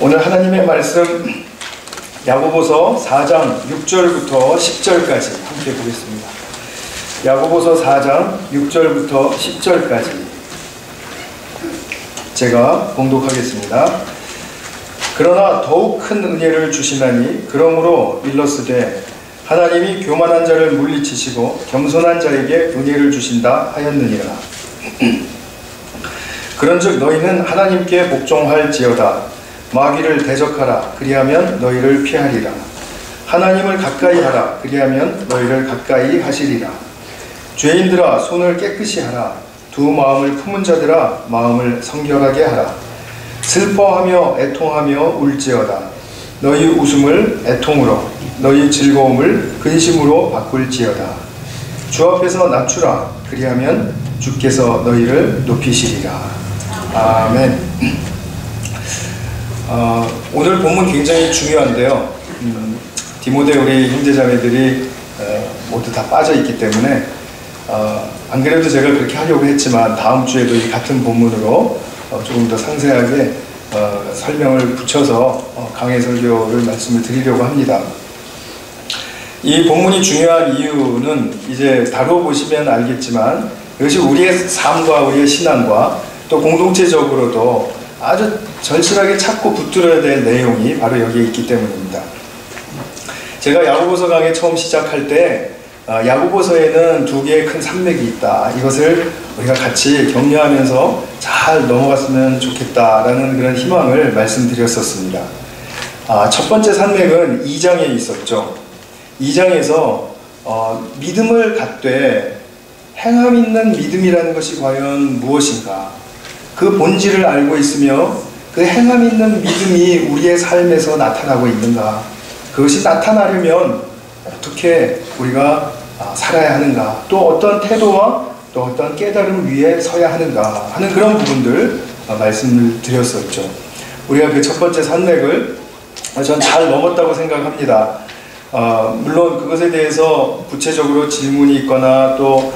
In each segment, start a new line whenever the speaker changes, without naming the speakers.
오늘 하나님의 말씀 야고보서 4장 6절부터 10절까지 함께 보겠습니다. 야고보서 4장 6절부터 10절까지 제가 봉독하겠습니다. 그러나 더욱 큰 은혜를 주시나니 그러므로 일러스되 하나님이 교만한 자를 물리치시고 겸손한 자에게 은혜를 주신다 하였느니라. 그런즉 너희는 하나님께 복종할지어다. 마귀를 대적하라. 그리하면 너희를 피하리라. 하나님을 가까이 하라. 그리하면 너희를 가까이 하시리라. 죄인들아 손을 깨끗이 하라. 두 마음을 품은 자들아 마음을 성결하게 하라. 슬퍼하며 애통하며 울지어다. 너희 웃음을 애통으로 너희 즐거움을 근심으로 바꿀지어다. 주 앞에서 낮추라. 그리하면 주께서 너희를 높이시리라. 아멘. 오늘 본문 굉장히 중요한데요. 디모데 우리 형제자매들이 모두 다 빠져있기 때문에 안 그래도 제가 그렇게 하려고 했지만 다음 주에도 이 같은 본문으로 조금 더 상세하게 설명을 붙여서 강해 설교를 말씀을 드리려고 합니다. 이 본문이 중요한 이유는 이제 다뤄보시면 알겠지만 이것이 우리의 삶과 우리의 신앙과 또 공동체적으로도 아주 절실하게 찾고 붙들어야 될 내용이 바로 여기에 있기 때문입니다. 제가 야고보서 강의 처음 시작할 때 야고보서에는 두 개의 큰 산맥이 있다. 이것을 우리가 같이 격려하면서 잘 넘어갔으면 좋겠다라는 그런 희망을 말씀드렸었습니다. 첫 번째 산맥은 2장에 있었죠. 2장에서 믿음을 갖되 행함 있는 믿음이라는 것이 과연 무엇인가? 그 본질을 알고 있으며 그 행함 있는 믿음이 우리의 삶에서 나타나고 있는가? 그것이 나타나려면 어떻게 우리가 살아야 하는가? 또 어떤 태도와 또 어떤 깨달음 위에 서야 하는가 하는 그런 부분들 말씀을 드렸었죠. 우리가 그 첫 번째 산맥을 전 잘 넘었다고 생각합니다. 물론 그것에 대해서 구체적으로 질문이 있거나 또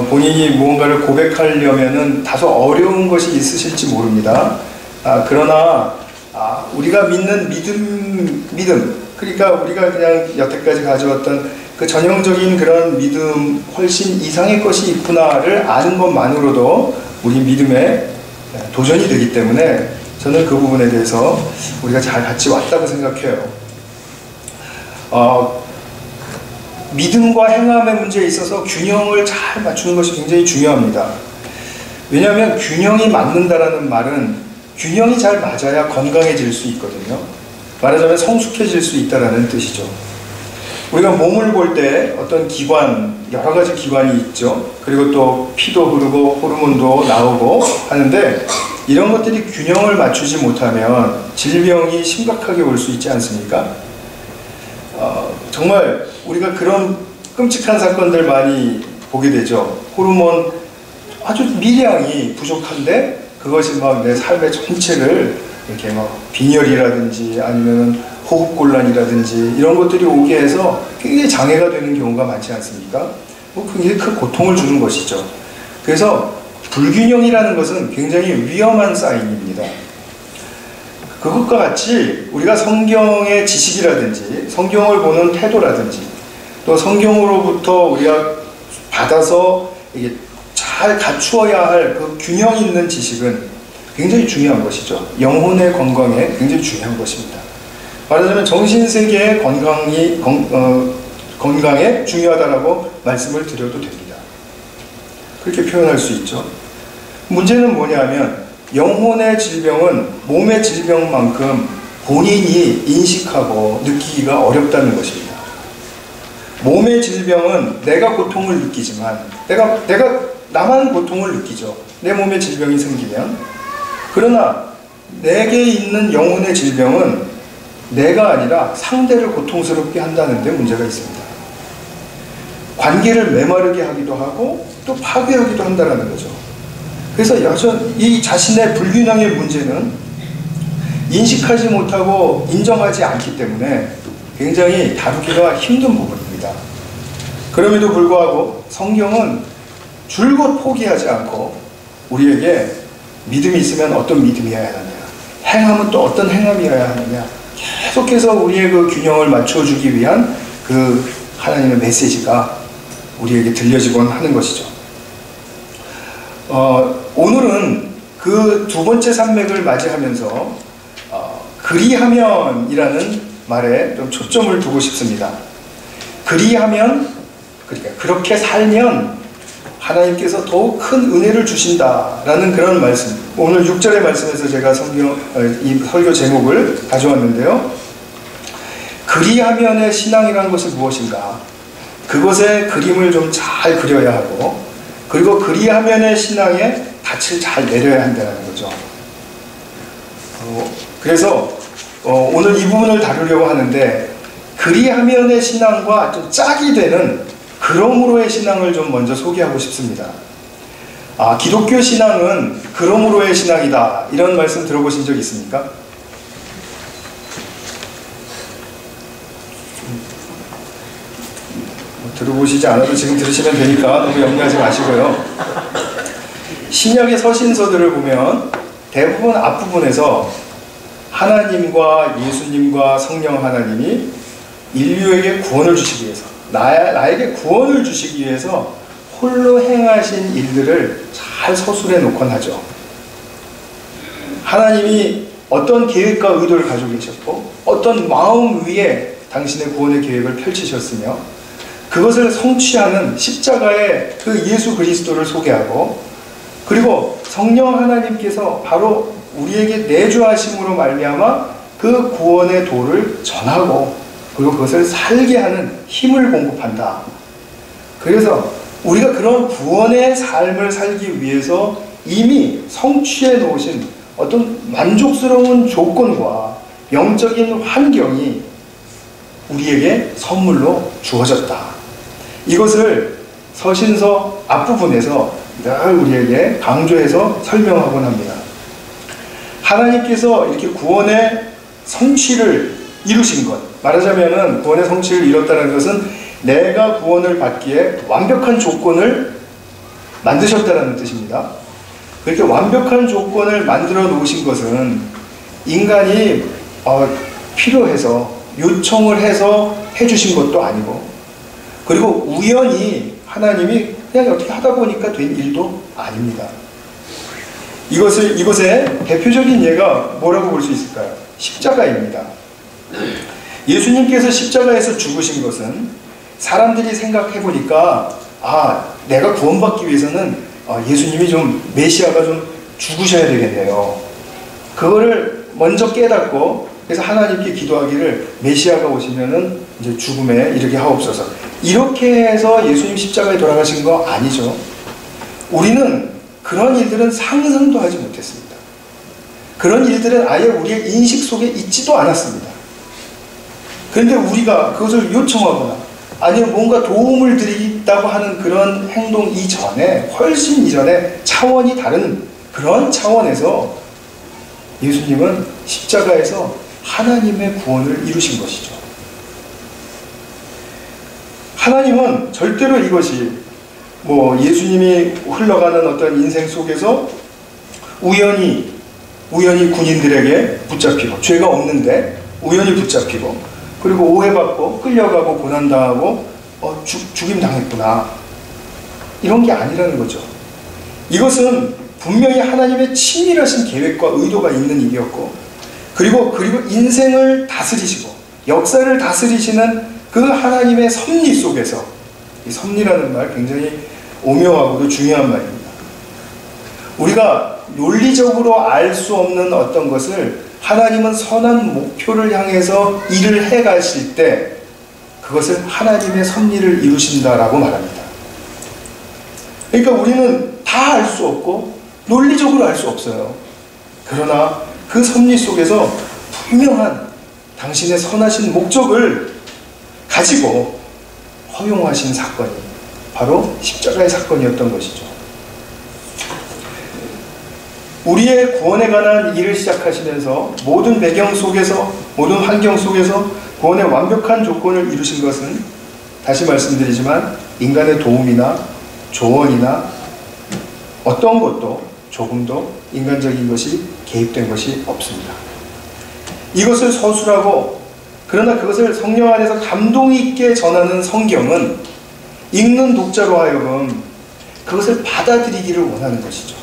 본인이 무언가를 고백하려면은 다소 어려운 것이 있으실지 모릅니다. 그러나 우리가 믿는 믿음 그러니까 우리가 그냥 여태까지 가져왔던 그 전형적인 그런 믿음 훨씬 이상의 것이 있구나를 아는 것만으로도 우리 믿음에 도전이 되기 때문에 저는 그 부분에 대해서 우리가 잘 같이 왔다고 생각해요. 믿음과 행함의 문제에 있어서 균형을 잘 맞추는 것이 굉장히 중요합니다. 왜냐하면 균형이 맞는다라는 말은 균형이 잘 맞아야 건강해질 수 있거든요. 말하자면 성숙해질 수 있다라는 뜻이죠. 우리가 몸을 볼 때 어떤 기관, 여러 가지 기관이 있죠. 그리고 또 피도 흐르고 호르몬도 나오고 하는데 이런 것들이 균형을 맞추지 못하면 질병이 심각하게 올 수 있지 않습니까? 정말 우리가 그런 끔찍한 사건들 많이 보게 되죠. 호르몬 아주 미량이 부족한데 그것이 막 내 삶의 전체를 이렇게 막 빈혈이라든지 아니면 호흡곤란이라든지 이런 것들이 오게 해서 굉장히 장애가 되는 경우가 많지 않습니까? 굉장히 큰 고통을 주는 것이죠. 그래서 불균형이라는 것은 굉장히 위험한 사인입니다. 그것과 같이 우리가 성경의 지식이라든지 성경을 보는 태도라든지 또 성경으로부터 우리가 받아서 이게 잘 갖추어야 할 그 균형 있는 지식은 굉장히 중요한 것이죠. 영혼의 건강에 굉장히 중요한 것입니다. 말하자면 정신세계의 건강에 중요하다라고 말씀을 드려도 됩니다. 그렇게 표현할 수 있죠. 문제는 뭐냐면 영혼의 질병은 몸의 질병만큼 본인이 인식하고 느끼기가 어렵다는 것입니다. 몸의 질병은 내가 고통을 느끼지만 나만 고통을 느끼죠. 내 몸에 질병이 생기면. 그러나 내게 있는 영혼의 질병은 내가 아니라 상대를 고통스럽게 한다는 데 문제가 있습니다. 관계를 메마르게 하기도 하고 또 파괴하기도 한다는 거죠. 그래서 여전히 이 자신의 불균형의 문제는 인식하지 못하고 인정하지 않기 때문에 굉장히 다루기가 힘든 부분입니다. 그럼에도 불구하고 성경은 줄곧 포기하지 않고 우리에게 믿음이 있으면 어떤 믿음이어야 하느냐, 행함은 또 어떤 행함이어야 하느냐. 계속해서 우리의 그 균형을 맞춰주기 위한 그 하나님의 메시지가 우리에게 들려지곤 하는 것이죠. 오늘은 그 두 번째 산맥을 맞이하면서 그리하면이라는 말에 좀 초점을 두고 싶습니다. 그리하면, 그러니까 그렇게 살면 하나님께서 더욱 큰 은혜를 주신다라는 그런 말씀. 오늘 6절의 말씀에서 제가 이 설교 제목을 가져왔는데요. 그리하면의 신앙이라는 것은 무엇인가? 그것의 그림을 좀 잘 그려야 하고, 그리고 그리하면의 신앙에 닻을 잘 내려야 한다는 거죠. 그래서 오늘 이 부분을 다루려고 하는데, 그리하면의 신앙과 좀 짝이 되는 그러므로의 신앙을 좀 먼저 소개하고 싶습니다. 기독교 신앙은 그러므로의 신앙이다, 이런 말씀 들어보신 적 있습니까? 들어보시지 않아도 지금 들으시면 되니까 너무 염려하지 마시고요. 신약의 서신서들을 보면 대부분 앞부분에서 하나님과 예수님과 성령 하나님이 인류에게 구원을 주시기 위해서, 나에게 구원을 주시기 위해서 홀로 행하신 일들을 잘 서술해 놓곤 하죠. 하나님이 어떤 계획과 의도를 가지고 계셨고, 어떤 마음 위에 당신의 구원의 계획을 펼치셨으며, 그것을 성취하는 십자가의 그 예수 그리스도를 소개하고, 그리고 성령 하나님께서 바로 우리에게 내주하심으로 말미암아 그 구원의 도를 전하고, 그리고 그것을 살게 하는 힘을 공급한다. 그래서 우리가 그런 구원의 삶을 살기 위해서 이미 성취해 놓으신 어떤 만족스러운 조건과 영적인 환경이 우리에게 선물로 주어졌다. 이것을 서신서 앞부분에서 늘 우리에게 강조해서 설명하곤 합니다. 하나님께서 이렇게 구원의 성취를 이루신 것, 말하자면 구원의 성취를 이뤘다는 것은 내가 구원을 받기에 완벽한 조건을 만드셨다는 뜻입니다. 그렇게 완벽한 조건을 만들어 놓으신 것은 인간이 필요해서 요청을 해서 해주신 것도 아니고, 그리고 우연히 하나님이 그냥 어떻게 하다 보니까 된 일도 아닙니다. 이것의 대표적인 예가 뭐라고 볼 수 있을까요? 십자가입니다. 예수님께서 십자가에서 죽으신 것은 사람들이 생각해 보니까 내가 구원받기 위해서는 예수님이 좀 메시아가 좀 죽으셔야 되겠네요. 그거를 먼저 깨닫고, 그래서 하나님께 기도하기를 메시아가 오시면은 이제 죽음에 이르게 하옵소서. 이렇게 해서 예수님 십자가에 돌아가신 거 아니죠. 우리는 그런 일들은 상상도 하지 못했습니다. 그런 일들은 아예 우리의 인식 속에 있지도 않았습니다. 그런데 우리가 그것을 요청하거나 아니면 뭔가 도움을 드리겠다고 하는 그런 행동 이전에, 훨씬 이전에 차원이 다른 그런 차원에서 예수님은 십자가에서 하나님의 구원을 이루신 것이죠. 하나님은 절대로 이것이 예수님이 흘러가는 어떤 인생 속에서 우연히 군인들에게 붙잡히고, 죄가 없는데 우연히 붙잡히고, 그리고 오해받고 끌려가고 고난당하고 죽임 당했구나, 이런 게 아니라는 거죠. 이것은 분명히 하나님의 치밀하신 계획과 의도가 있는 일이었고, 그리고 인생을 다스리시고 역사를 다스리시는 그 하나님의 섭리 속에서, 이 섭리라는 말 굉장히 오묘하고도 중요한 말입니다. 우리가 논리적으로 알 수 없는 어떤 것을 하나님은 선한 목표를 향해서 일을 해가실 때 그것을 하나님의 섭리를 이루신다라고 말합니다. 그러니까 우리는 다 알 수 없고 논리적으로 알 수 없어요. 그러나 그 섭리 속에서 분명한 당신의 선하신 목적을 가지고 허용하신 사건이 바로 십자가의 사건이었던 것이죠. 우리의 구원에 관한 일을 시작하시면서 모든 배경 속에서, 모든 환경 속에서 구원의 완벽한 조건을 이루신 것은, 다시 말씀드리지만 인간의 도움이나 조언이나 어떤 것도 조금도 인간적인 것이 개입된 것이 없습니다. 이것을 서술하고 그러나 그것을 성령 안에서 감동 있게 전하는 성경은 읽는 독자로 하여금 그것을 받아들이기를 원하는 것이죠.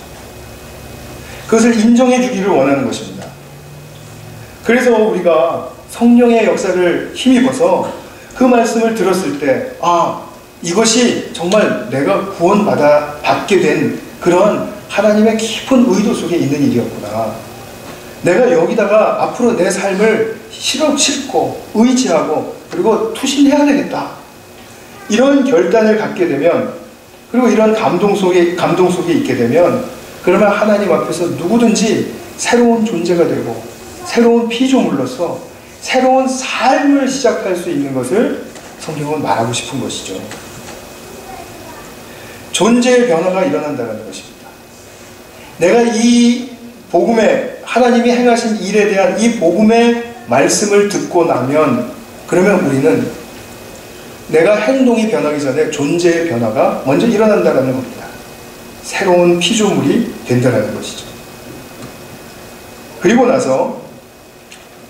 그것을 인정해 주기를 원하는 것입니다. 그래서 우리가 성령의 역사를 힘입어서 그 말씀을 들었을 때, 아, 이것이 정말 내가 받게 된 그런 하나님의 깊은 의도 속에 있는 일이었구나. 내가 여기다가 앞으로 내 삶을 싣고 의지하고 그리고 투신해야 되겠다. 이런 결단을 갖게 되면, 그리고 이런 감동 속에 있게 되면, 그러면 하나님 앞에서 누구든지 새로운 존재가 되고 새로운 피조물로서 새로운 삶을 시작할 수 있는 것을 성경은 말하고 싶은 것이죠. 존재의 변화가 일어난다는 것입니다. 내가 이 복음에, 하나님이 행하신 일에 대한 이 복음의 말씀을 듣고 나면, 그러면 우리는 내가 행동이 변하기 전에 존재의 변화가 먼저 일어난다는 겁니다. 새로운 피조물이 된다는 것이죠. 그리고 나서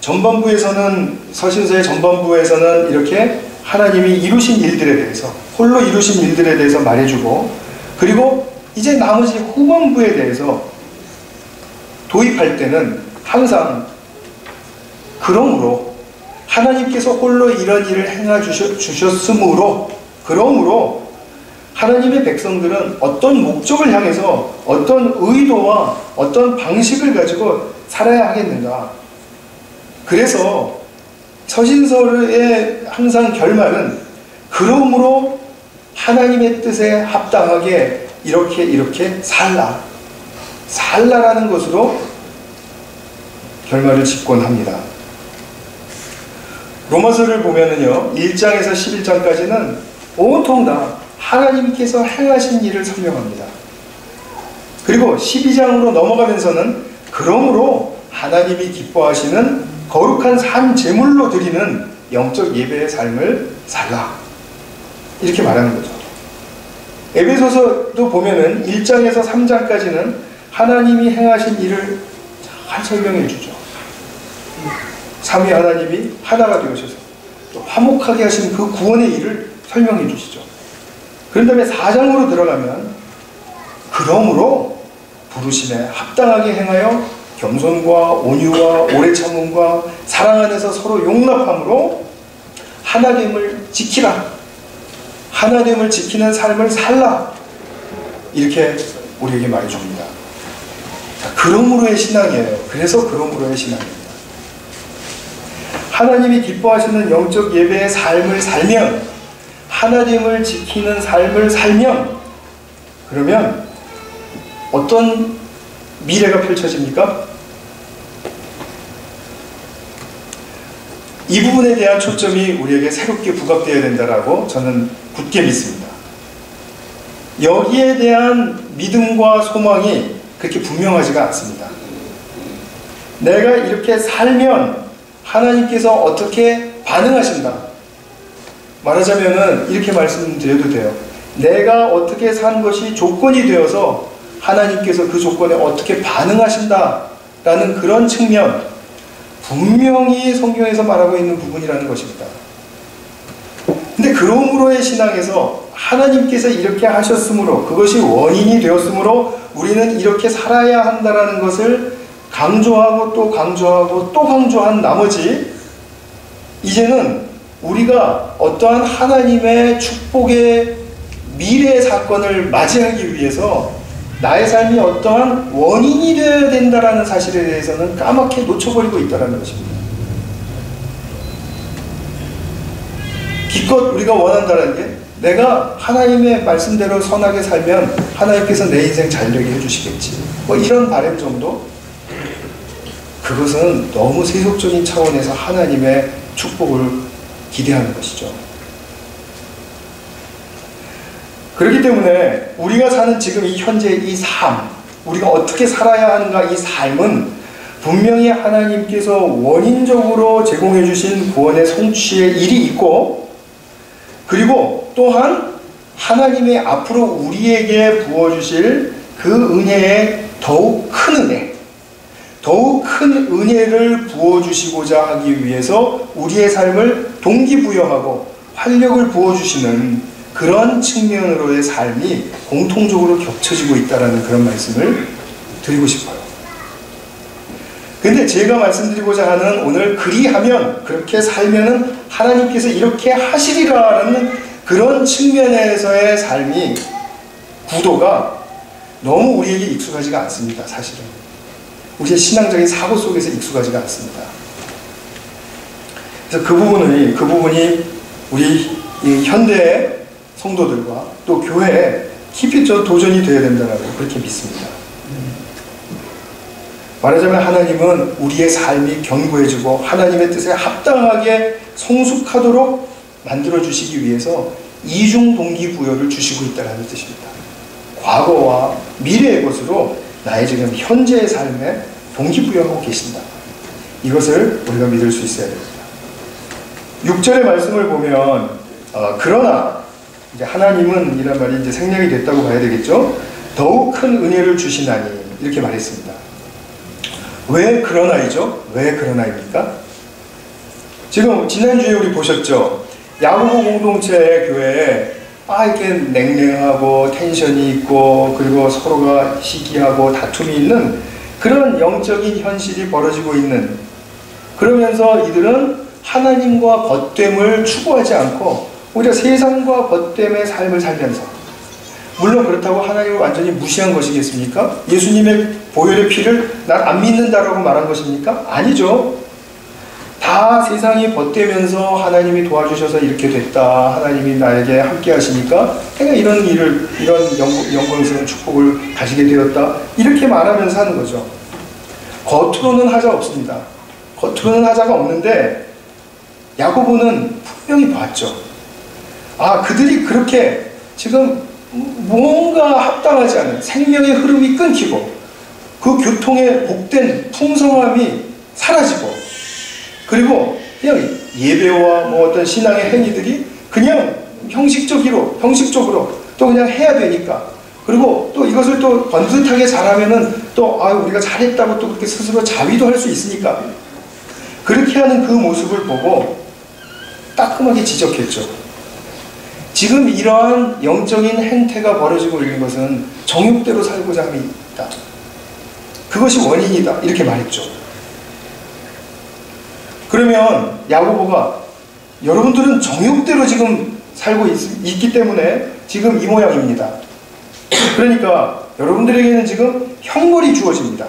서신서의 전반부에서는 이렇게 하나님이 이루신 일들에 대해서, 홀로 이루신 일들에 대해서 말해주고, 그리고 이제 나머지 후반부에 대해서 도입할 때는 항상 그러므로 하나님께서 홀로 이런 일을 행하 주셨으므로, 그러므로 하나님의 백성들은 어떤 목적을 향해서 어떤 의도와 어떤 방식을 가지고 살아야 하겠는가. 그래서 서신서의 항상 결말은 그러므로 하나님의 뜻에 합당하게 이렇게 살라라는 것으로 결말을 짓곤 합니다. 로마서를 보면은요, 1장에서 11장까지는 온통 다 하나님께서 행하신 일을 설명합니다. 그리고 12장으로 넘어가면서는 그러므로 하나님이 기뻐하시는 거룩한 삶 제물로 드리는 영적 예배의 삶을 살라, 이렇게 말하는 거죠. 에베소서도 보면은 1장에서 3장까지는 하나님이 행하신 일을 잘 설명해 주죠. 삼위 하나님이 하나가 되어셔서 또 화목하게 하신 그 구원의 일을 설명해 주시죠. 그런 다음에 4장으로 들어가면 그러므로 부르심에 합당하게 행하여 겸손과 온유와 오래 참음과 사랑 안에서 서로 용납함으로 하나됨을 지키라, 하나됨을 지키는 삶을 살라, 이렇게 우리에게 말해줍니다. 그러므로의 신앙이에요. 그래서 그러므로의 신앙입니다. 하나님이 기뻐하시는 영적 예배의 삶을 살면, 하나님을 지키는 삶을 살면, 그러면 어떤 미래가 펼쳐집니까? 이 부분에 대한 초점이 우리에게 새롭게 부각되어야 된다라고 저는 굳게 믿습니다. 여기에 대한 믿음과 소망이 그렇게 분명하지가 않습니다. 내가 이렇게 살면 하나님께서 어떻게 반응하신다. 말하자면은 이렇게 말씀드려도 돼요. 내가 어떻게 사는 것이 조건이 되어서 하나님께서 그 조건에 어떻게 반응하신다라는 그런 측면, 분명히 성경에서 말하고 있는 부분이라는 것입니다. 근데 그러므로의 신앙에서 하나님께서 이렇게 하셨으므로, 그것이 원인이 되었으므로 우리는 이렇게 살아야 한다라는 것을 강조하고 또 강조하고 또 강조한 나머지, 이제는 우리가 어떠한 하나님의 축복의 미래의 사건을 맞이하기 위해서 나의 삶이 어떠한 원인이 되어야 된다라는 사실에 대해서는 까맣게 놓쳐버리고 있다는 것입니다. 기껏 우리가 원한다는 게, 내가 하나님의 말씀대로 선하게 살면 하나님께서 내 인생 잘되게 해주시겠지, 뭐 이런 바람 정도? 그것은 너무 세속적인 차원에서 하나님의 축복을 기대하는 것이죠. 그렇기 때문에 우리가 사는 지금 이 현재 이 삶, 우리가 어떻게 살아야 하는가, 이 삶은 분명히 하나님께서 원인적으로 제공해 주신 구원의 성취의 일이 있고, 그리고 또한 하나님의 앞으로 우리에게 부어주실 그 은혜의 더욱 큰 은혜, 더욱 큰 은혜를 부어주시고자 하기 위해서 우리의 삶을 동기부여하고 활력을 부어주시는 그런 측면으로의 삶이 공통적으로 겹쳐지고 있다는 그런 말씀을 드리고 싶어요. 근데 제가 말씀드리고자 하는 오늘 그리하면, 그렇게 살면은 하나님께서 이렇게 하시리라는 그런 측면에서의 삶이, 구도가 너무 우리에게 익숙하지가 않습니다. 사실은 우리의 신앙적인 사고 속에서 익숙하지가 않습니다. 그래서 그 부분이 우리 현대의 성도들과 또 교회에 깊이 도전이 되어야 된다고 그렇게 믿습니다. 말하자면 하나님은 우리의 삶이 견고해지고 하나님의 뜻에 합당하게 성숙하도록 만들어주시기 위해서 이중 동기부여를 주시고 있다는 뜻입니다. 과거와 미래의 것으로 나의 지금 현재의 삶에 동기부여하고 계신다. 이것을 우리가 믿을 수 있어야 됩니다. 6절의 말씀을 보면 그러나 이제 하나님은 이란 말이 이제 생략이 됐다고 봐야 되겠죠. 더욱 큰 은혜를 주시나니 이렇게 말했습니다. 왜 그러나이죠? 왜 그러나입니까? 지금 지난주에 우리 보셨죠? 야고보 공동체 교회에 이렇게 냉랭하고 텐션이 있고 그리고 서로가 시기하고 다툼이 있는 그런 영적인 현실이 벌어지고 있는, 그러면서 이들은 하나님과 벗됨을 추구하지 않고 오히려 세상과 벗됨의 삶을 살면서, 물론 그렇다고 하나님을 완전히 무시한 것이겠습니까? 예수님의 보혈의 피를 난 안 믿는다라고 말한 것입니까? 아니죠. 다 세상이 벗되면서 하나님이 도와주셔서 이렇게 됐다, 하나님이 나에게 함께 하시니까 내가 이런 영광스러운 축복을 가지게 되었다, 이렇게 말하면서 하는 거죠. 겉으로는 하자 없습니다. 겉으로는 하자가 없는데 야고보는 분명히 봤죠. 그들이 그렇게 지금 뭔가 합당하지 않은 생명의 흐름이 끊기고 그 교통의 복된 풍성함이 사라지고, 그리고 그냥 예배와 어떤 신앙의 행위들이 그냥 형식적으로 또 그냥 해야 되니까, 그리고 또 이것을 또 번듯하게 잘하면은 또 우리가 잘했다고 또 그렇게 스스로 자위도 할 수 있으니까 그렇게 하는 그 모습을 보고 따끔하게 지적했죠. 지금 이러한 영적인 행태가 벌어지고 있는 것은 정욕대로 살고자 함이 있다. 그것이 원인이다. 이렇게 말했죠. 그러면 야고보가 여러분들은 정욕대로 지금 살고 있기 때문에 지금 이 모양입니다. 그러니까 여러분들에게는 지금 형벌이 주어집니다.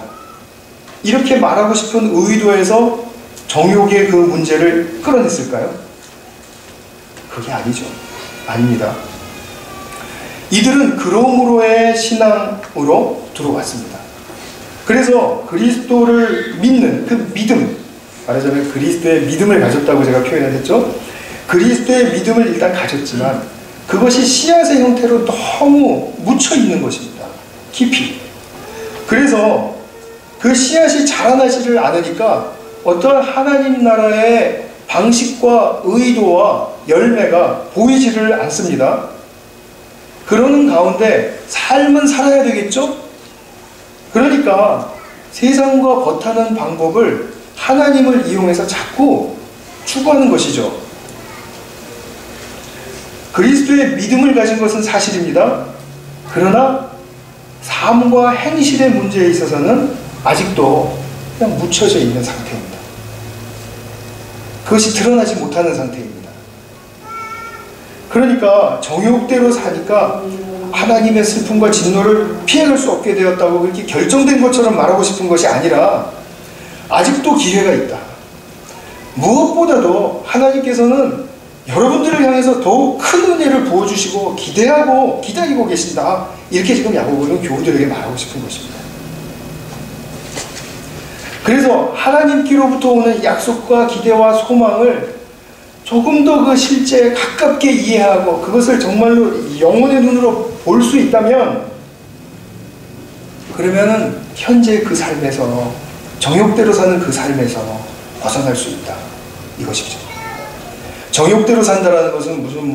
이렇게 말하고 싶은 의도에서 정욕의 그 문제를 끌어냈을까요? 그게 아니죠. 아닙니다. 이들은 그러므로의 신앙으로 들어왔습니다. 그래서 그리스도를 믿는 그 믿음, 말하자면 그리스도의 믿음을 가졌다고 제가 표현을 했죠. 그리스도의 믿음을 일단 가졌지만 그것이 씨앗의 형태로 너무 묻혀 있는 것입니다. 깊이. 그래서 그 씨앗이 자라나지를 않으니까 어떤 하나님 나라의 방식과 의도와 열매가 보이지를 않습니다. 그러는 가운데 삶은 살아야 되겠죠? 그러니까 세상과 벗하는 방법을 하나님을 이용해서 자꾸 추구하는 것이죠. 그리스도의 믿음을 가진 것은 사실입니다. 그러나 삶과 행실의 문제에 있어서는 아직도 그냥 묻혀져 있는 상태입니다. 그것이 드러나지 못하는 상태입니다. 그러니까 정욕대로 사니까 하나님의 슬픔과 진노를 피해갈 수 없게 되었다고 그렇게 결정된 것처럼 말하고 싶은 것이 아니라 아직도 기회가 있다. 무엇보다도 하나님께서는 여러분들을 향해서 더욱 큰 은혜를 부어주시고 기대하고 기다리고 계신다. 이렇게 지금 야고보는 교우들에게 말하고 싶은 것입니다. 그래서 하나님께로부터 오는 약속과 기대와 소망을 조금 더 그 실제에 가깝게 이해하고 그것을 정말로 영혼의 눈으로 볼 수 있다면, 그러면은 현재 그 삶에서 정욕대로 사는 그 삶에서 벗어날 수 있다. 이것이죠. 정욕대로 산다라는 것은 무슨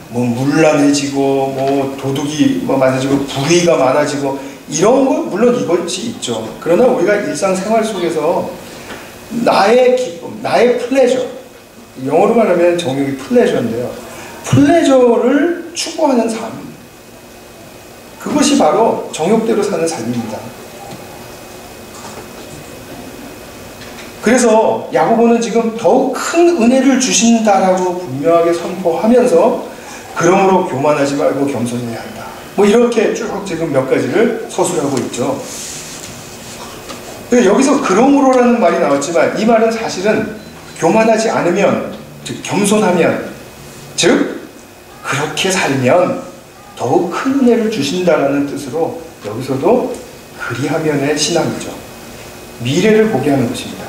문란해지고 도둑이 많아지고 불의가 많아지고 이런 것, 물론 이것이 있죠. 그러나 우리가 일상생활 속에서 나의 기쁨, 나의 플레저, 영어로 말하면 정육이 플레저인데요. 플레저를 추구하는 삶, 그것이 바로 정욕대로 사는 삶입니다. 그래서 야고보는 지금 더욱 큰 은혜를 주신다라고 분명하게 선포하면서 그러므로 교만하지 말고 겸손해야 한다. 뭐 이렇게 쭉 지금 몇 가지를 서술하고 있죠. 여기서 그러므로라는 말이 나왔지만 이 말은 사실은 교만하지 않으면, 즉 겸손하면, 즉 그렇게 살면 더욱 큰 은혜를 주신다라는 뜻으로 여기서도 그리하면의 신앙이죠. 미래를 보게 하는 것입니다.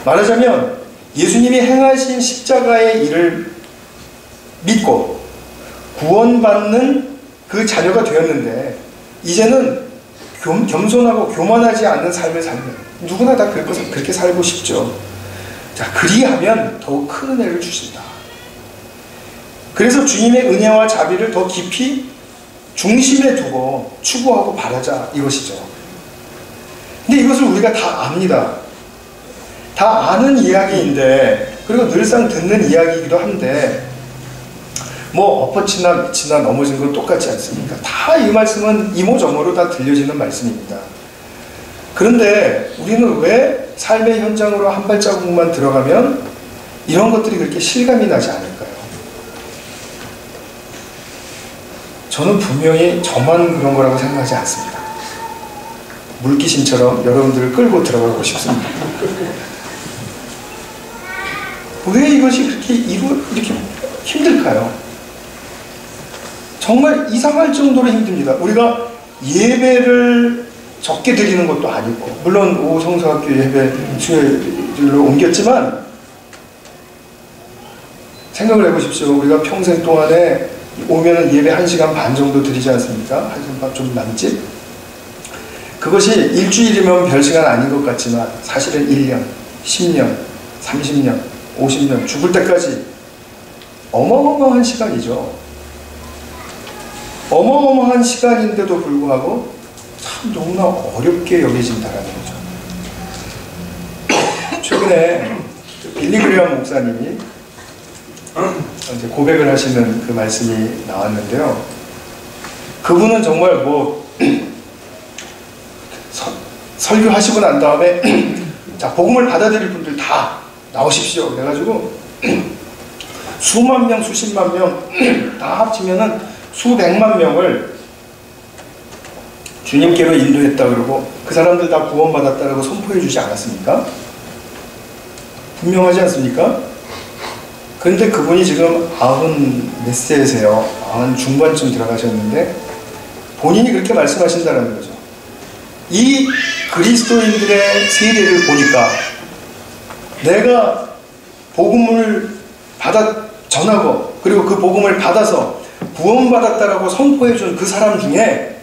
말하자면 예수님이 행하신 십자가의 일을 믿고 구원받는 그 자녀가 되었는데 이제는 겸손하고 교만하지 않는 삶을 살면, 누구나 다 그렇게 살고 싶죠. 자, 그리하면 더욱 큰 은혜를 주신다. 그래서 주님의 은혜와 자비를 더 깊이 중심에 두고 추구하고 바라자, 이것이죠. 근데 이것을 우리가 다 압니다. 다 아는 이야기인데, 그리고 늘상 듣는 이야기이기도 한데, 뭐 엎어치나 미치나 넘어진 건 똑같지 않습니까? 다 이 말씀은 이모저모로 다 들려지는 말씀입니다. 그런데 우리는 왜 삶의 현장으로 한 발자국만 들어가면 이런 것들이 그렇게 실감이 나지 않을까요? 저는 분명히 저만 그런 거라고 생각하지 않습니다. 물귀신처럼 여러분들을 끌고 들어가고 싶습니다. 왜 이것이 그렇게 이렇게 힘들까요? 정말 이상할 정도로 힘듭니다. 우리가 예배를 적게 드리는 것도 아니고, 물론 오성서학교 예배 수요일로 옮겼지만 생각을 해보십시오. 우리가 평생 동안에 오면은 예배 1시간 반 정도 드리지 않습니까? 1시간 반 좀 남짓? 그것이 일주일이면 별 시간 아닌 것 같지만 사실은 1년, 10년, 30년, 50년, 죽을 때까지 어마어마한 시간이죠. 어마어마한 시간인데도 불구하고 참 너무나 어렵게 여겨진다는 거죠. 최근에 빌리 그레엄 목사님이 이제 고백을 하시는 그 말씀이 나왔는데요. 그분은 정말 뭐 설교하시고 난 다음에 자, 복음을 받아들일 분들 다 나오십시오. 그래가지고 수만 명, 수십만 명 다 합치면은 수백만 명을 주님께로 인도했다 그러고 그 사람들 다 구원받았다라고 선포해 주지 않았습니까? 분명하지 않습니까? 그런데 그분이 지금 90몇 세세요. 90 중반쯤 들어가셨는데 본인이 그렇게 말씀하신다는 거죠. 이 그리스도인들의 세대를 보니까 내가 복음을 전하고 그리고 그 복음을 받아서 구원받았다라고 선포해준 그 사람 중에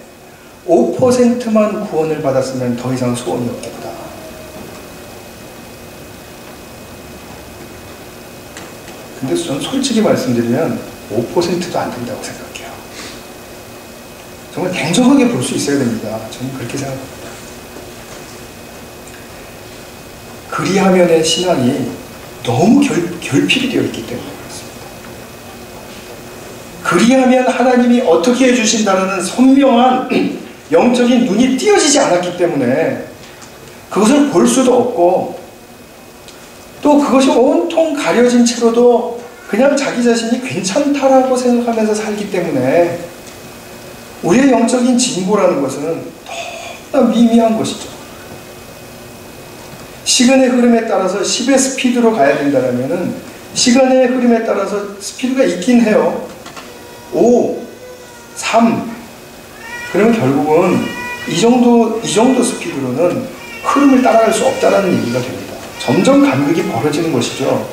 5%만 구원을 받았으면 더 이상 소원이 없겠다. 근데 저는 솔직히 말씀드리면 5%도 안 된다고 생각해요. 정말 냉정하게 볼 수 있어야 됩니다. 저는 그렇게 생각합니다. 그리하면의 신앙이 너무 결핍이 되어 있기 때문에 그리하면 하나님이 어떻게 해주신다는 선명한 영적인 눈이 띄어지지 않았기 때문에 그것을 볼 수도 없고 또 그것이 온통 가려진 채로도 그냥 자기 자신이 괜찮다라고 생각하면서 살기 때문에 우리의 영적인 진보라는 것은 너무나 미미한 것이죠. 시간의 흐름에 따라서 10의 스피드로 가야 된다면 시간의 흐름에 따라서 스피드가 있긴 해요. 5, 3 그러면 결국은 이 정도 스피드로는 흐름을 따라갈 수 없다는 얘기가 됩니다. 점점 간극이 벌어지는 것이죠.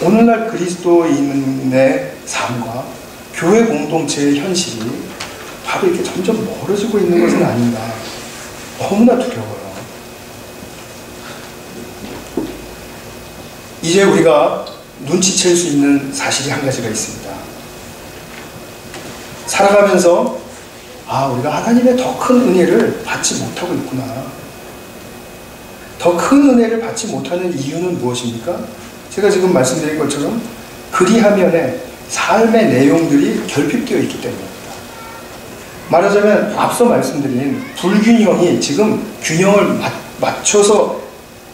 오늘날 그리스도인의 삶과 교회 공동체의 현실이 바로 이렇게 점점 멀어지고 있는 것은 아닌가. 너무나 두려워요. 이제 우리가 눈치챌 수 있는 사실이 한 가지가 있습니다. 살아가면서 아, 우리가 하나님의 더 큰 은혜를 받지 못하고 있구나. 더 큰 은혜를 받지 못하는 이유는 무엇입니까? 제가 지금 말씀드린 것처럼 그리하면의 삶의 내용들이 결핍되어 있기 때문입니다. 말하자면 앞서 말씀드린 불균형이 지금 균형을 맞춰서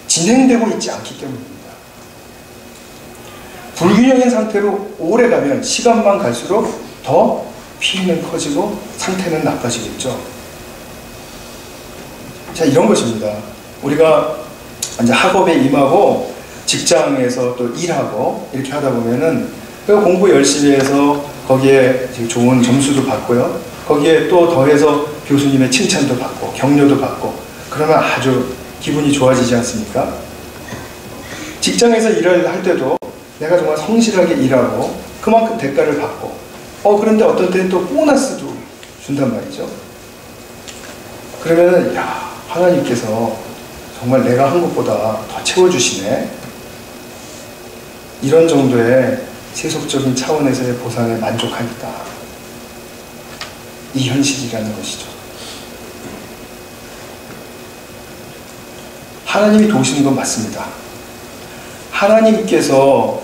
진행되고 있지 않기 때문입니다. 불균형인 상태로 오래 가면 시간만 갈수록 더 피해는 커지고 상태는 나빠지겠죠. 자, 이런 것입니다. 우리가 이제 학업에 임하고 직장에서 또 일하고 이렇게 하다 보면은 공부 열심히 해서 거기에 좋은 점수도 받고요. 거기에 또 더해서 교수님의 칭찬도 받고 격려도 받고 그러면 아주 기분이 좋아지지 않습니까? 직장에서 일을 할 때도 내가 정말 성실하게 일하고 그만큼 대가를 받고 그런데 어떤 때는 또 보너스도 준단 말이죠. 그러면은 야, 하나님께서 정말 내가 한 것보다 더 채워주시네. 이런 정도의 세속적인 차원에서의 보상에 만족하니까 이 현실이라는 것이죠. 하나님이 도우시는 건 맞습니다. 하나님께서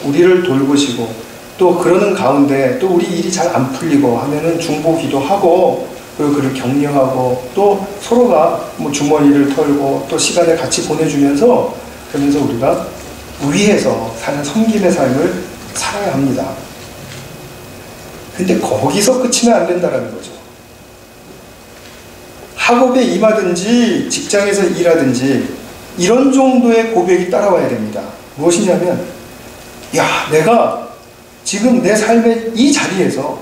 우리를 돌보시고 또 그러는 가운데 또 우리 일이 잘 안 풀리고 하면은 중보기도 하고 그리고 그를 격려하고 또 서로가 뭐 주머니를 털고 또 시간을 같이 보내주면서 그러면서 우리가 위에서 사는 섬김의 삶을 살아야 합니다. 근데 거기서 끝이면 안 된다는 거죠. 학업에 임하든지 직장에서 일하든지 이런 정도의 고백이 따라와야 됩니다. 무엇이냐면 야, 내가 지금 내 삶의 이 자리에서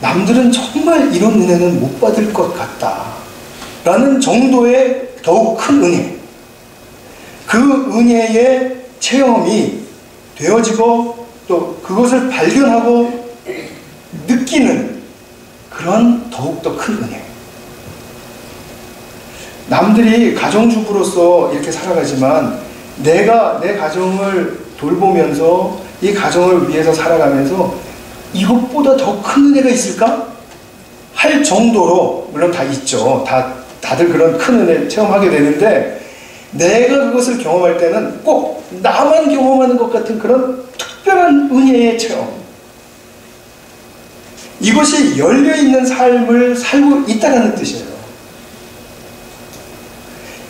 남들은 정말 이런 은혜는 못 받을 것 같다 라는 정도의 더욱 큰 은혜, 그 은혜의 체험이 되어지고 또 그것을 발견하고 느끼는 그런 더욱더 큰 은혜. 남들이 가정주부로서 이렇게 살아가지만 내가 내 가정을 돌보면서 이 가정을 위해서 살아가면서 이것보다 더 큰 은혜가 있을까? 할 정도로, 물론 다 있죠. 다들 그런 큰 은혜 체험하게 되는데 내가 그것을 경험할 때는 꼭 나만 경험하는 것 같은 그런 특별한 은혜의 체험. 이것이 열려있는 삶을 살고 있다는 뜻이에요.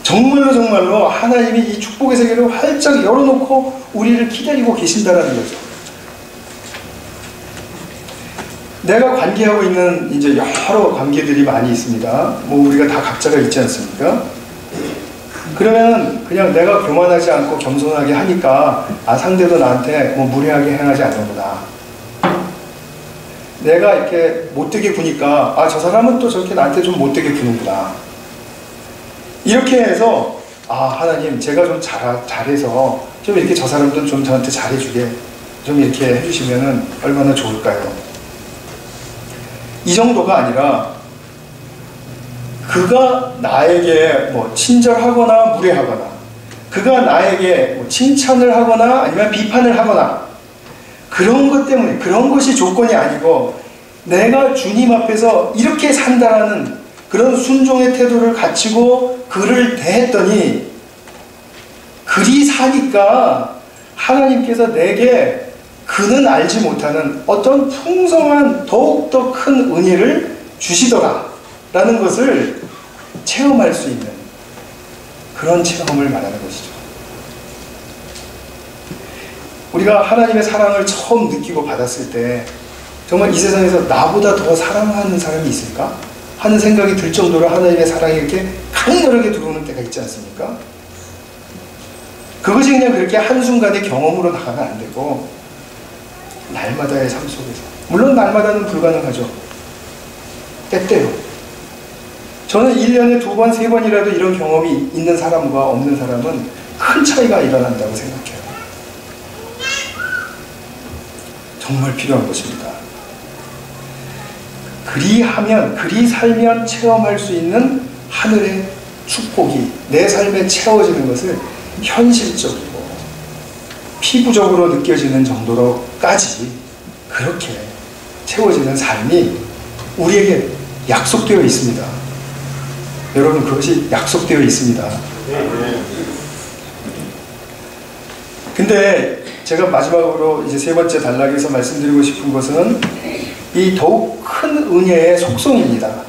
정말로 하나님이 이 축복의 세계를 활짝 열어놓고 우리를 기다리고 계신다는 거죠. 내가 관계하고 있는 이제 여러 관계들이 많이 있습니다. 뭐 우리가 다 각자가 있지 않습니까? 그러면 그냥 내가 교만하지 않고 겸손하게 하니까 상대도 나한테 뭐 무례하게 행하지 않는구나. 내가 이렇게 못되게 구니까 저 사람은 또 저렇게 나한테 좀 못되게 구는구나. 이렇게 해서 하나님 제가 좀 잘해서 좀 이렇게 저 사람도 좀 저한테 잘해주게 좀 이렇게 해주시면은 얼마나 좋을까요? 이 정도가 아니라 그가 나에게 뭐 친절하거나 무례하거나 그가 나에게 뭐 칭찬을 하거나 아니면 비판을 하거나 그런 것 때문에 그런 것이 조건이 아니고 내가 주님 앞에서 이렇게 산다라는 그런 순종의 태도를 갖추고 그를 대했더니 그리 사니까 하나님께서 내게 그는 알지 못하는 어떤 풍성한 더욱더 큰 은혜를 주시더라 라는 것을 체험할 수 있는 그런 체험을 말하는 것이죠. 우리가 하나님의 사랑을 처음 느끼고 받았을 때 정말 이 세상에서 나보다 더 사랑하는 사람이 있을까? 하는 생각이 들 정도로 하나님의 사랑이 이렇게 강렬하게 들어오는 때가 있지 않습니까? 그것이 그냥 그렇게 한순간의 경험으로 나가면 안 되고 날마다의 삶 속에서, 물론 날마다는 불가능하죠. 때때로 저는 1년에 2번, 3번이라도 이런 경험이 있는 사람과 없는 사람은 큰 차이가 일어난다고 생각해요. 정말 필요한 것입니다. 그리하면, 그리 살면 체험할 수 있는 하늘의 축복이 내 삶에 채워지는 것을 현실적이고 피부적으로 느껴지는 정도로까지 그렇게 채워지는 삶이 우리에게 약속되어 있습니다. 여러분, 그것이 약속되어 있습니다. 근데 제가 마지막으로 이제 세 번째 단락에서 말씀드리고 싶은 것은 이 더욱 큰 은혜의 속성입니다.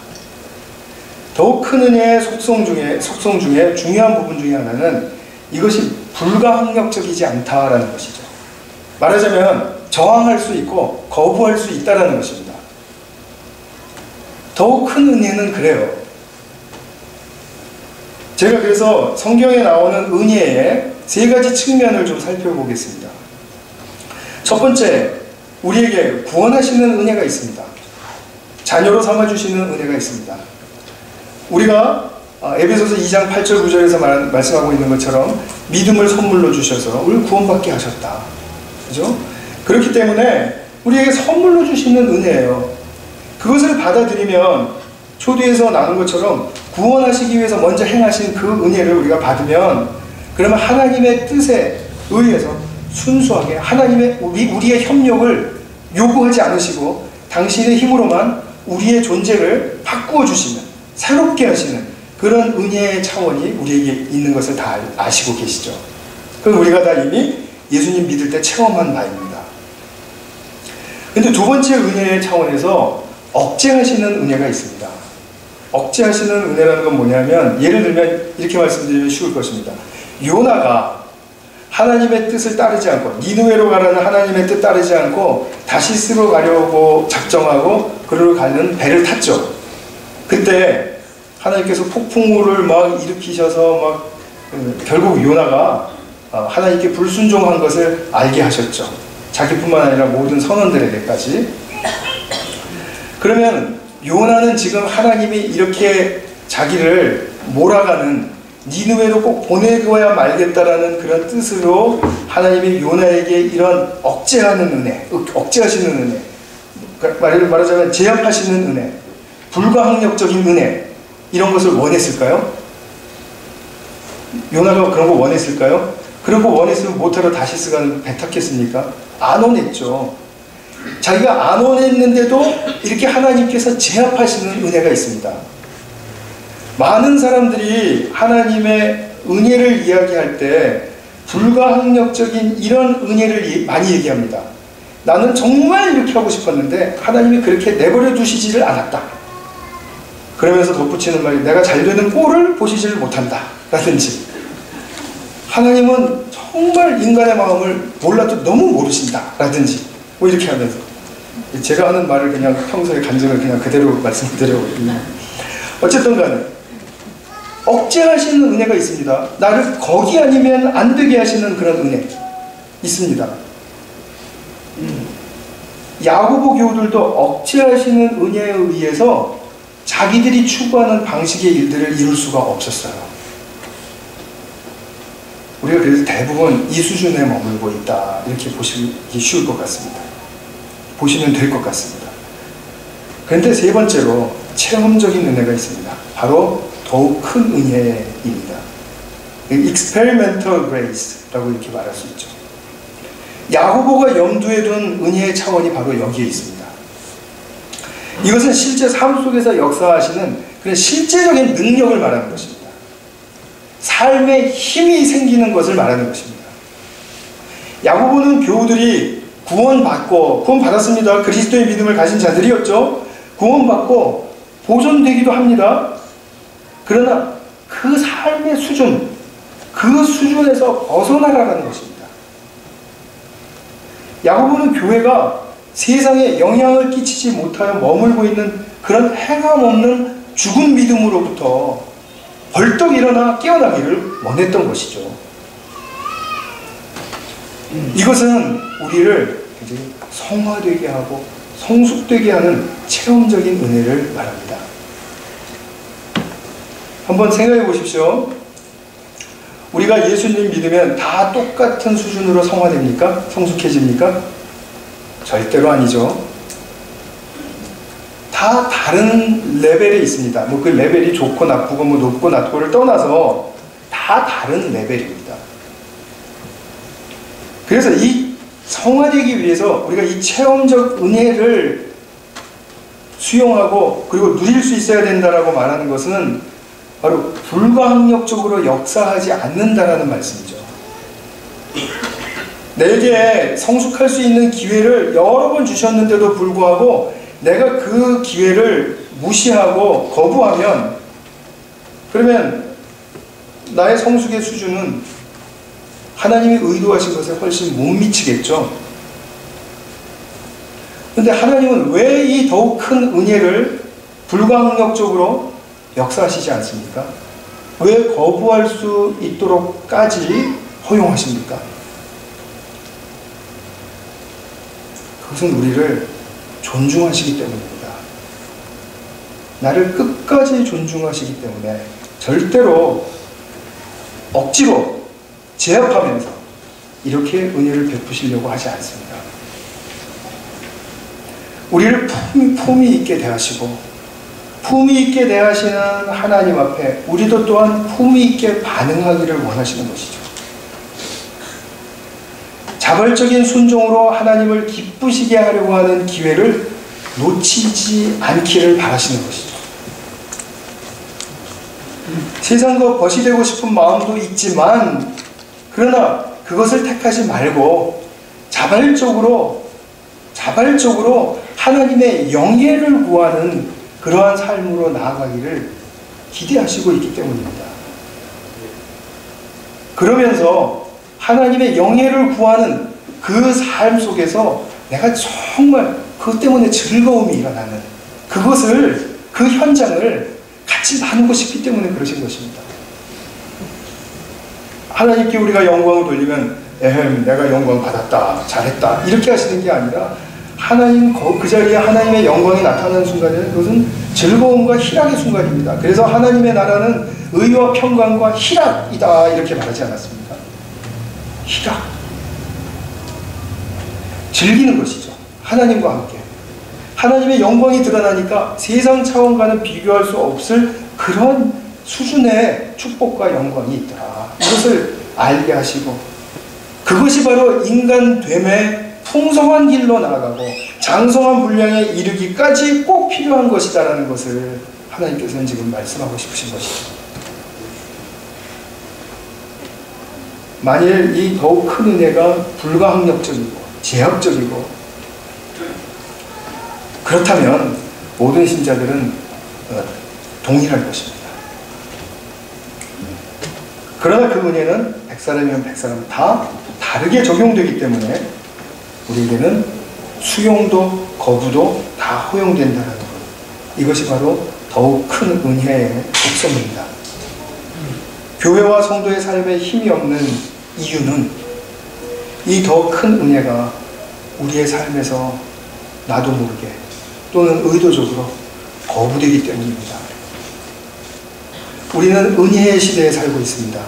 더욱 큰 은혜의 속성 중에 중요한 부분 중에 하나는 이것이 불가항력적이지 않다라는 것이죠. 말하자면 저항할 수 있고 거부할 수 있다라는 것입니다. 더욱 큰 은혜는 그래요. 제가 그래서 성경에 나오는 은혜의 세 가지 측면을 좀 살펴보겠습니다. 첫 번째, 우리에게 구원하시는 은혜가 있습니다. 자녀로 삼아주시는 은혜가 있습니다. 우리가 에베소서 2장 8절 9절에서 말씀하고 있는 것처럼 믿음을 선물로 주셔서 우리를 구원받게 하셨다. 그죠? 그렇기 때문에 우리에게 선물로 주시는 은혜예요. 그것을 받아들이면 초대에서 나눈 것처럼 구원하시기 위해서 먼저 행하신 그 은혜를 우리가 받으면 그러면 하나님의 뜻에 의해서 순수하게 우리의 협력을 요구하지 않으시고 당신의 힘으로만 우리의 존재를 바꾸어 주시는, 새롭게 하시는 그런 은혜의 차원이 우리에게 있는 것을 다 아시고 계시죠. 그건 우리가 다 이미 예수님 믿을 때 체험한 바입니다. 근데 두 번째 은혜의 차원에서 억제하시는 은혜가 있습니다. 억제하시는 은혜라는 건 뭐냐면, 예를 들면 이렇게 말씀드리면 쉬울 것입니다. 요나가 하나님의 뜻을 따르지 않고, 니느웨로 가라는 하나님의 뜻 따르지 않고 다시스로 가려고 작정하고 그리로 가는 배를 탔죠. 그때 하나님께서 폭풍우를 막 일으키셔서 결국 요나가 하나님께 불순종한 것을 알게 하셨죠. 자기뿐만 아니라 모든 선원들에게까지. 그러면 요나는 지금 하나님이 이렇게 자기를 몰아가는, 니느웨로 꼭 보내고야 말겠다라는 그런 뜻으로 하나님이 요나에게 이런 억제하는 은혜, 억제하시는 은혜, 말하자면 제압하시는 은혜, 불가항력적인 은혜, 이런 것을 원했을까요? 요나가 그런 거 원했을까요? 그런 거 원했으면 못하러 다시스 배 탔겠습니까? 안 원했죠. 자기가 안 원했는데도 이렇게 하나님께서 제압하시는 은혜가 있습니다. 많은 사람들이 하나님의 은혜를 이야기할 때 불가항력적인 이런 은혜를 많이 얘기합니다. 나는 정말 이렇게 하고 싶었는데 하나님이 그렇게 내버려 두시지를 않았다. 그러면서 덧붙이는 말이, 내가 잘 되는 꼴을 보시지를 못한다 라든지, 하나님은 정말 인간의 마음을 몰라도 너무 모르신다 라든지, 뭐 이렇게 하면서 제가 하는 말을 그냥 평소에 간증을 그냥 그대로 말씀드려요. 어쨌든 간에 억제하시는 은혜가 있습니다. 나를 거기 아니면 안 되게 하시는 그런 은혜 있습니다. 야고보 교우들도 억제하시는 은혜에 의해서 자기들이 추구하는 방식의 일들을 이룰 수가 없었어요. 우리가 그래서 대부분 이 수준에 머물고 있다, 이렇게 보시기 쉬울 것 같습니다. 보시면 될 것 같습니다. 그런데 세 번째로 체험적인 은혜가 있습니다. 바로 더욱 큰 은혜입니다. experimental grace라고 이렇게 말할 수 있죠. 야고보가 염두에 둔 은혜의 차원이 바로 여기에 있습니다. 이것은 실제 삶 속에서 역사하시는 그런 실제적인 능력을 말하는 것입니다. 삶에 힘이 생기는 것을 말하는 것입니다. 야고보는 교우들이 구원받았습니다. 그리스도의 믿음을 가진 자들이었죠. 구원받고 보존되기도 합니다. 그러나 그 삶의 수준, 그 수준에서 벗어나라는 것입니다. 야고보는 교회가 세상에 영향을 끼치지 못하여 머물고 있는 그런 행함 없는 죽은 믿음으로부터 벌떡 일어나 깨어나기를 원했던 것이죠. 이것은 우리를 굉장히 성화되게 하고 성숙되게 하는 체험적인 은혜를 말합니다. 한번 생각해 보십시오. 우리가 예수님 믿으면 다 똑같은 수준으로 성화됩니까? 성숙해집니까? 절대로 아니죠. 다 다른 레벨에 있습니다. 뭐 그 레벨이 좋고 나쁘고 뭐 높고 낮고를 떠나서 다 다른 레벨입니다. 그래서 이 성화되기 위해서 우리가 이 체험적 은혜를 수용하고 그리고 누릴 수 있어야 된다라고 말하는 것은 바로 불가항력적으로 역사하지 않는다라는 말씀이죠. 내게 성숙할 수 있는 기회를 여러 번 주셨는데도 불구하고 내가 그 기회를 무시하고 거부하면, 그러면 나의 성숙의 수준은 하나님이 의도하신 것에 훨씬 못 미치겠죠. 그런데 하나님은 왜 이 더욱 큰 은혜를 불가항력적으로 역사하시지 않습니까? 왜 거부할 수 있도록까지 허용하십니까? 그것은 우리를 존중하시기 때문입니다. 나를 끝까지 존중하시기 때문에 절대로 억지로 제압하면서 이렇게 은혜를 베푸시려고 하지 않습니다. 우리를 품위 있게 대하시고 품위 있게 대하시는 하나님 앞에 우리도 또한 품위 있게 반응하기를 원하시는 것이죠. 자발적인 순종으로 하나님을 기쁘시게 하려고 하는 기회를 놓치지 않기를 바라시는 것이죠. 세상과 벗이 되고 싶은 마음도 있지만, 그러나 그것을 택하지 말고 자발적으로 하나님의 영예를 구하는 그러한 삶으로 나아가기를 기대하시고 있기 때문입니다. 그러면서 하나님의 영예를 구하는 그 삶 속에서 내가 정말 그것 때문에 즐거움이 일어나는 그것을, 그 현장을 같이 나누고 싶기 때문에 그러신 것입니다. 하나님께 우리가 영광을 돌리면 내가 영광 받았다, 잘했다 이렇게 하시는 게 아니라, 하나님 그 자리에 하나님의 영광이 나타나는 순간에는 그것은 즐거움과 희락의 순간입니다. 그래서 하나님의 나라는 의와 평강과 희락이다 이렇게 말하지 않았습니까? 희락, 즐기는 것이죠. 하나님과 함께 하나님의 영광이 드러나니까 세상 차원과는 비교할 수 없을 그런 수준의 축복과 영광이 있더라, 이것을 알게 하시고, 그것이 바로 인간됨의 풍성한 길로 나아가고 장성한 분량에 이르기까지 꼭 필요한 것이다라는 것을 하나님께서는 지금 말씀하고 싶으신 것이죠. 만일 이 더욱 큰 은혜가 불가항력적이고 제약적이고 그렇다면 모든 신자들은 동일할 것입니다. 그러나 그 은혜는 100사람이면 100사람 다 다르게 적용되기 때문에 우리에게는 수용도 거부도 다 허용된다는 것, 이것이 바로 더욱 큰 은혜의 특성입니다. 교회와 성도의 삶에 힘이 없는 이유는 이 더 큰 은혜가 우리의 삶에서 나도 모르게 또는 의도적으로 거부되기 때문입니다. 우리는 은혜의 시대에 살고 있습니다.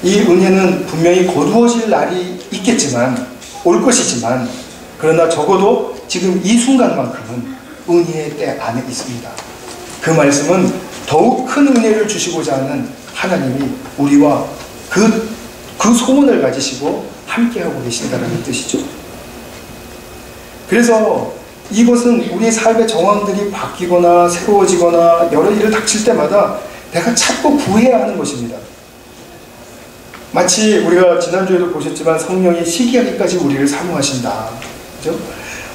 이 은혜는 분명히 거두어질 날이 있겠지만, 올 것이지만, 그러나 적어도 지금 이 순간만큼은 은혜의 때 안에 있습니다. 그 말씀은 더욱 큰 은혜를 주시고자 하는 하나님이 우리와 그 소원을 가지시고 함께하고 계신다는 뜻이죠. 그래서 이것은 우리 삶의 정황들이 바뀌거나 새로워지거나 여러 일을 닥칠 때마다 내가 찾고 구해야 하는 것입니다. 마치 우리가 지난주에도 보셨지만 성령이 시기하기까지 우리를 사모하신다. 그죠?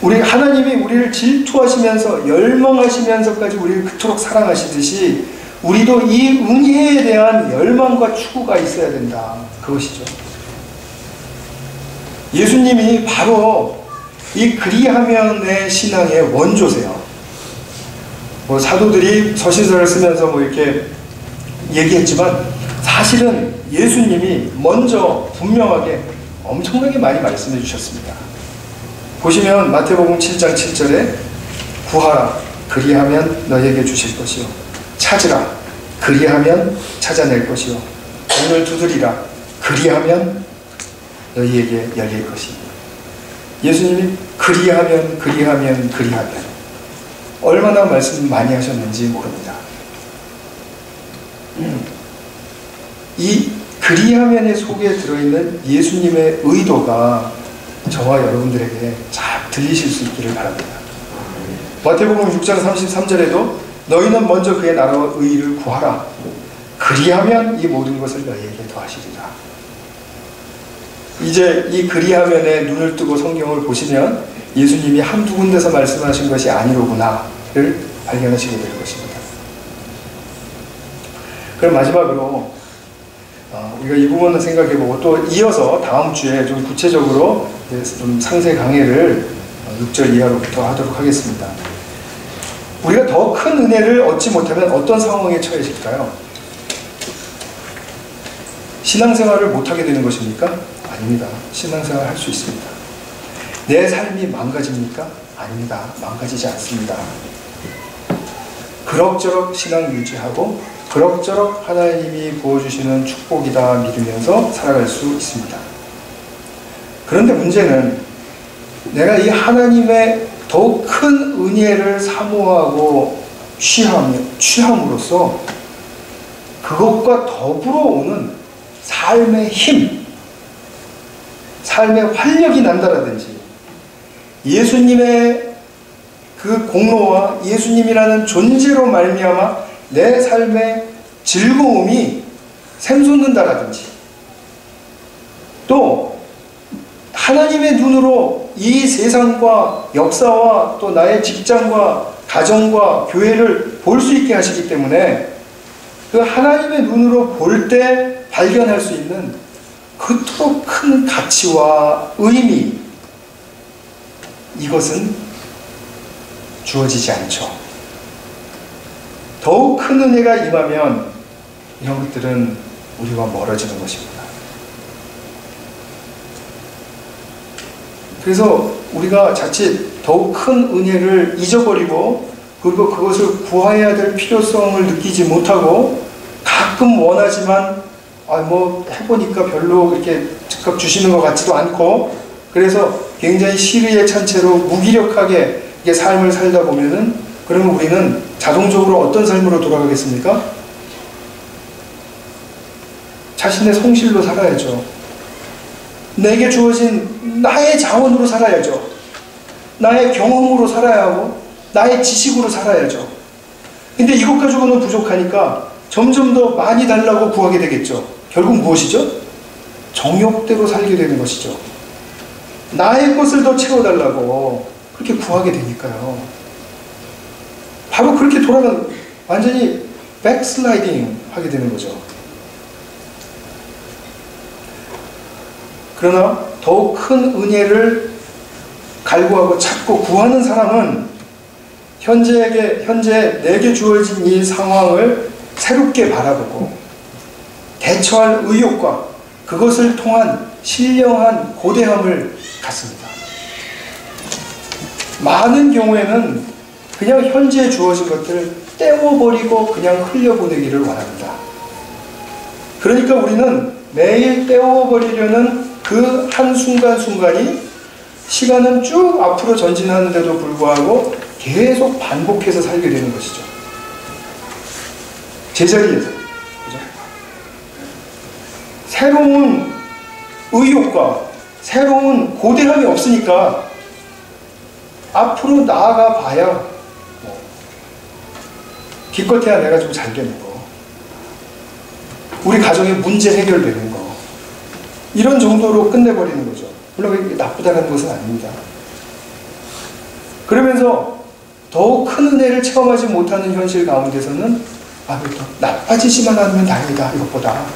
우리 하나님이 우리를 질투하시면서 열망하시면서까지 우리를 그토록 사랑하시듯이 우리도 이 은혜에 대한 열망과 추구가 있어야 된다. 그것이죠. 예수님이 바로 이 그리하면의 신앙의 원조세요. 사도들이 서신서를 쓰면서 이렇게 얘기했지만 사실은 예수님이 먼저 분명하게 엄청나게 많이 말씀해 주셨습니다. 보시면 마태복음 7장 7절에 구하라 그리하면 너에게 주실 것이요 찾으라 그리하면 찾아낼 것이요 문을 두드리라 그리하면 너희에게 열릴 것이요. 예수님이 그리하면 얼마나 말씀 많이 하셨는지 모릅니다. 이 그리하면의 속에 들어있는 예수님의 의도가 저와 여러분들에게 잘 들리실 수 있기를 바랍니다. 마태복음 6장 33절에도 너희는 먼저 그의 나라와 의의를 구하라. 그리하면 이 모든 것을 너희에게 더하시리라. 이제 이 그리하면에 눈을 뜨고 성경을 보시면 예수님이 한두 군데서 말씀하신 것이 아니로구나를 발견하시게 될 것입니다. 그럼 마지막으로 우리가 이 부분을 생각해보고 또 이어서 다음 주에 좀 구체적으로 좀 상세 강해를 6절 이하로부터 하도록 하겠습니다. 우리가 더 큰 은혜를 얻지 못하면 어떤 상황에 처해질까요? 신앙생활을 못하게 되는 것입니까? 아닙니다. 신앙생활 할 수 있습니다. 내 삶이 망가집니까? 아닙니다. 망가지지 않습니다. 그럭저럭 신앙 유지하고 그럭저럭 하나님이 부어주시는 축복이다 믿으면서 살아갈 수 있습니다. 그런데 문제는 내가 이 하나님의 더욱 큰 은혜를 사모하고 취함으로써 그것과 더불어 오는 삶의 힘, 삶의 활력이 난다라든지 예수님의 그 공로와 예수님이라는 존재로 말미암아 내 삶의 즐거움이 샘솟는다라든지 또 하나님의 눈으로 이 세상과 역사와 또 나의 직장과 가정과 교회를 볼 수 있게 하시기 때문에 그 하나님의 눈으로 볼 때 발견할 수 있는 그토록 큰 가치와 의미, 이것은 주어지지 않죠. 더욱 큰 은혜가 임하면 이런 것들은 우리와 멀어지는 것입니다. 그래서 우리가 자칫 더욱 큰 은혜를 잊어버리고 그리고 그것을 구해야 될 필요성을 느끼지 못하고 가끔 원하지만 뭐 해보니까 별로 이렇게 즉각 주시는 것 같지도 않고 그래서 굉장히 시리에 찬 채로 무기력하게 이게 삶을 살다 보면은 그러면 우리는 자동적으로 어떤 삶으로 돌아가겠습니까? 자신의 성실로 살아야죠. 내게 주어진 나의 자원으로 살아야죠. 나의 경험으로 살아야 하고 나의 지식으로 살아야죠. 근데 이것 가지고는 부족하니까 점점 더 많이 달라고 구하게 되겠죠. 결국 무엇이죠? 정욕대로 살게 되는 것이죠. 나의 것을 더 채워달라고 그렇게 구하게 되니까요. 바로 그렇게 돌아가는 완전히 백슬라이딩 하게 되는 거죠. 그러나 더욱 큰 은혜를 갈구하고 찾고 구하는 사람은 현재 내게 주어진 이 상황을 새롭게 바라보고 대처할 의욕과 그것을 통한 신령한 고대함을 갖습니다. 많은 경우에는 그냥 현재 주어진 것들을 떼워버리고 그냥 흘려보내기를 원합니다. 그러니까 우리는 매일 떼워버리려는 그 한순간순간이 시간은 쭉 앞으로 전진하는데도 불구하고 계속 반복해서 살게 되는 것이죠. 제자리에서. 그죠? 새로운 의욕과 새로운 고대함이 없으니까 앞으로 나아가 봐야 기껏해야 내가 좀 잘 되는 거, 우리 가정의 문제 해결되는 거, 이런 정도로 끝내버리는 거죠. 물론 그게 나쁘다는 것은 아닙니다. 그러면서 더욱 큰 은혜를 체험하지 못하는 현실 가운데서는 더 나빠지지만 않으면 다행이다. 이것보다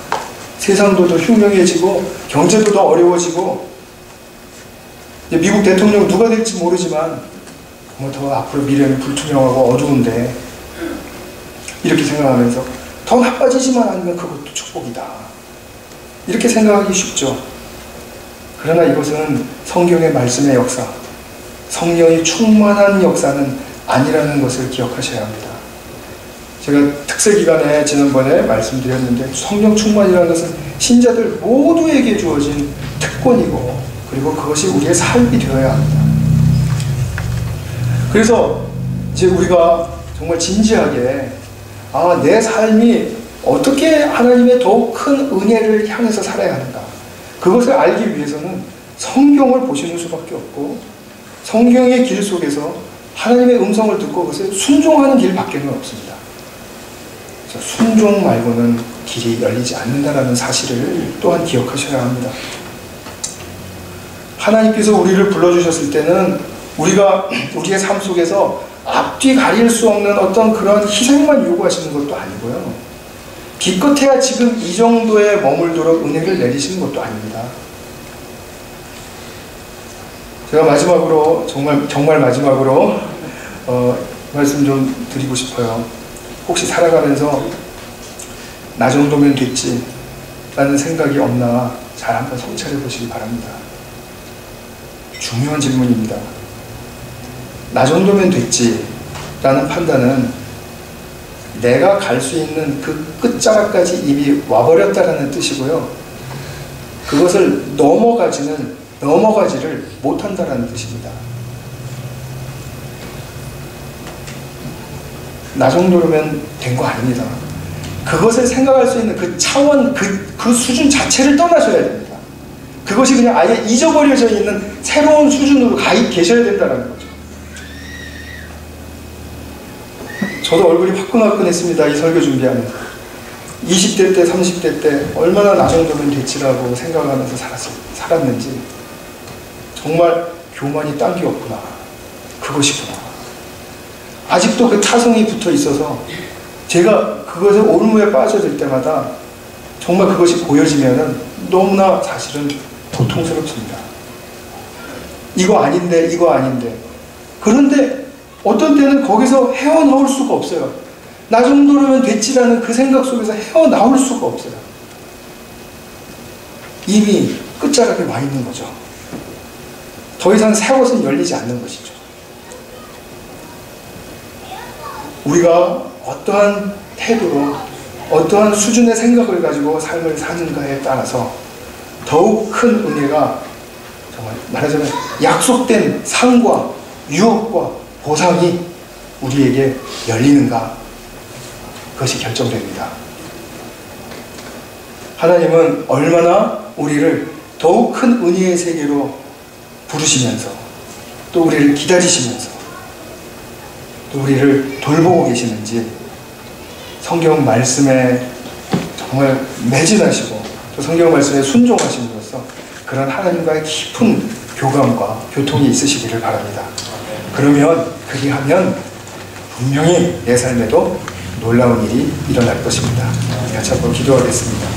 세상도 더 흉흉해지고 경제도 더 어려워지고 미국 대통령 누가 될지 모르지만 더 앞으로 미래는 불투명하고 어두운데 이렇게 생각하면서 더 나빠지지만 않으면 그것도 축복이다. 이렇게 생각하기 쉽죠. 그러나 이것은 성경의 말씀의 역사, 성령이 충만한 역사는 아니라는 것을 기억하셔야 합니다. 제가 특세기간에 지난번에 말씀드렸는데 성령 충만이라는 것은 신자들 모두에게 주어진 특권이고 그리고 그것이 우리의 삶이 되어야 합니다. 그래서 이제 우리가 정말 진지하게 내 삶이 어떻게 하나님의 더욱 큰 은혜를 향해서 살아야 하는가, 그것을 알기 위해서는 성경을 보시는 수밖에 없고 성경의 길 속에서 하나님의 음성을 듣고 그것에 순종하는 길밖에는 없습니다. 그래서 순종 말고는 길이 열리지 않는다는 사실을 또한 기억하셔야 합니다. 하나님께서 우리를 불러주셨을 때는 우리가 우리의 삶 속에서 앞뒤 가릴 수 없는 어떤 그런 희생만 요구하시는 것도 아니고요. 기껏해야 지금 이 정도에 머물도록 은혜를 내리시는 것도 아닙니다. 제가 마지막으로 정말 마지막으로 말씀 좀 드리고 싶어요. 혹시 살아가면서 나 정도면 됐지 라는 생각이 없나 잘 한번 성찰해 보시기 바랍니다. 중요한 질문입니다. 나 정도면 됐지 라는 판단은 내가 갈 수 있는 그 끝자락까지 이미 와버렸다라는 뜻이고요. 그것을 넘어가지를 못한다라는 뜻입니다. 나 정도면 된 거 아닙니다. 그것을 생각할 수 있는 그 차원, 그 수준 자체를 떠나셔야 됩니다. 그것이 그냥 아예 잊어버려져 있는 새로운 수준으로 계셔야 된다는 거죠. 저도 얼굴이 화끈화끈했습니다. 이 설교 준비하면서. 20대 때, 30대 때 얼마나 나 정도면 됐지라고 생각하면서 살았는지 정말 교만이 딴 게 없구나. 그것이구나. 아직도 그 타성이 붙어 있어서 제가 그것에 올무에 빠져들 때마다 정말 그것이 보여지면은 너무나 사실은 고통스럽습니다. 이거 아닌데. 그런데 어떤 때는 거기서 헤어나올 수가 없어요. 나 정도로면 됐지라는 그 생각 속에서 헤어나올 수가 없어요. 이미 끝자락에 와 있는 거죠. 더 이상 새 것은 열리지 않는 것이죠. 우리가 어떠한 태도로 어떠한 수준의 생각을 가지고 삶을 사는가에 따라서 더욱 큰 은혜가 정말 말하자면 약속된 상과 유업과 보상이 우리에게 열리는가, 그것이 결정됩니다. 하나님은 얼마나 우리를 더욱 큰 은혜의 세계로 부르시면서 또 우리를 기다리시면서 또 우리를 돌보고 계시는지 성경 말씀에 정말 매진하시고 또 성경 말씀에 순종하심으로써 그런 하나님과의 깊은 교감과 교통이 있으시기를 바랍니다. 그러면 그리하면 분명히 내 삶에도 놀라운 일이 일어날 것입니다. 같이 한번 기도하겠습니다.